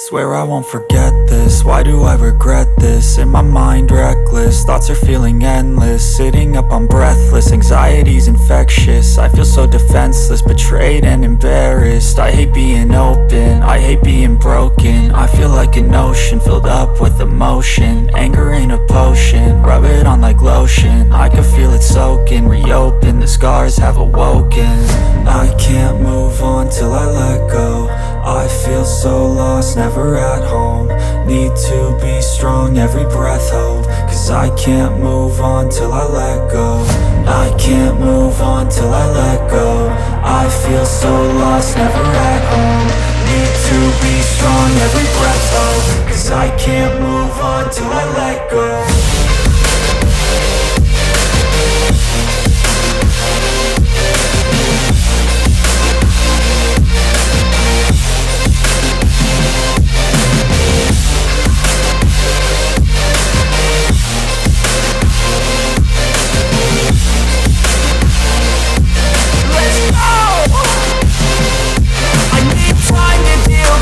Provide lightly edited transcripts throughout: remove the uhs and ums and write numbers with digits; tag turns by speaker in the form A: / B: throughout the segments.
A: Swear I won't forget this, why do I regret this? In my mind reckless, thoughts are feeling endless. Sitting up, I'm breathless, anxiety's infectious. I feel so defenseless, betrayed and embarrassed. I hate being open, I hate being broken. I feel like an ocean filled up with emotion. Anger ain't a potion, rub it on like lotion. I can feel it soaking, reopen, the scars have awoken. I can't move on till I let go. I feel so lost, never at home. Need to be strong, every breath hold. Cause I can't move on till I let go. I can't move on till I let go. I feel so lost, never at home. Need to be strong, every breath hold. Cause I can't move on till I let go.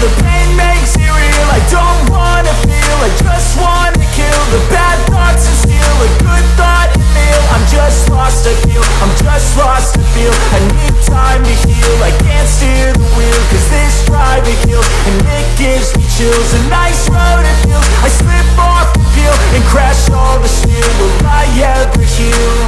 B: The pain makes it real, I don't wanna feel. I just wanna kill the bad thoughts and steal a good thought and feel. I'm just lost, I feel, I'm just lost to feel. I need time to heal, I can't steer the wheel. Cause this drive it kills, and it gives me chills. A nice road it feels, I slip off the peel and crash all the steel. Will I ever heal?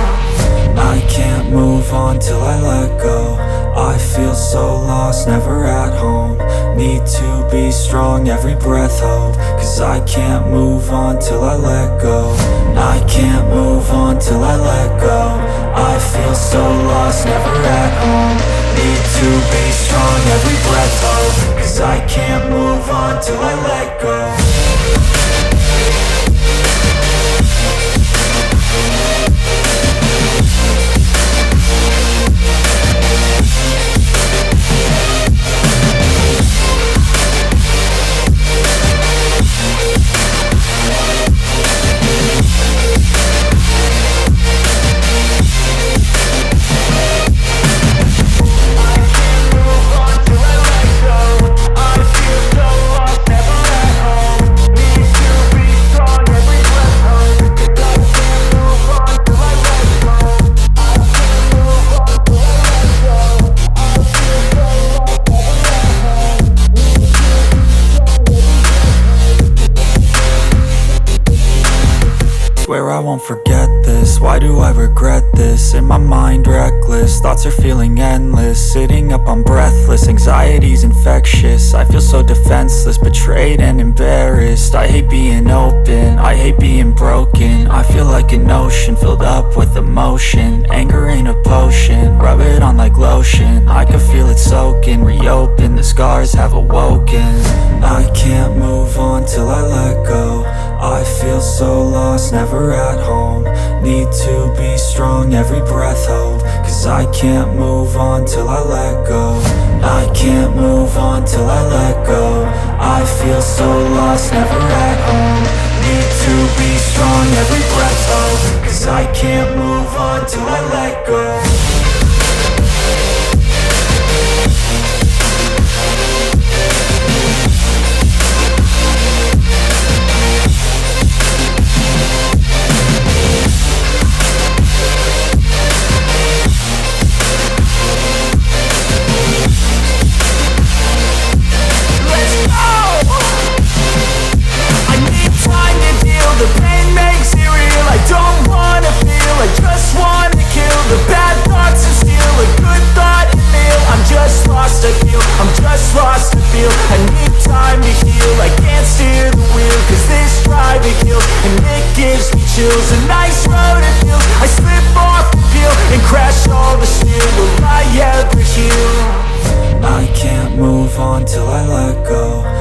A: I can't move on till I let go. I feel so lost, never at home. Need to be strong, every breath hold. Cause I can't move on till I let go. I can't move on till I let go. I feel so lost, never at home. Need to be strong, every breath hold. Cause I can't move on till I let go. Swear I won't forget this, why do I regret this? In my mind reckless, thoughts are feeling endless. Sitting up, I'm breathless, anxiety's infectious. I feel so defenseless, betrayed and embarrassed. I hate being open, I hate being broken. I feel like an ocean filled up with emotion. Anger ain't a potion, rub it on like lotion. I can feel it soaking, reopen, the scars have awoken. I can't move on till I let go. I feel so lost, never at home. Need to be strong, every breath hold. Cause I can't move on till I let go. I can't move on till I let go. I feel so lost, never at home. Need to be strong, every breath hold. Cause I can't move on till I let go.
B: The pain makes it real, I don't wanna feel. I just wanna kill the bad thoughts and steal a good thought and feel. I'm just lost, I feel, I'm just lost to feel. I need time to heal, I can't steer the wheel. Cause this drive it kills, and it gives me chills. A nice road it feels, I slip off the peel and crash all the steel. Will I ever heal?
A: I can't move on till I let go.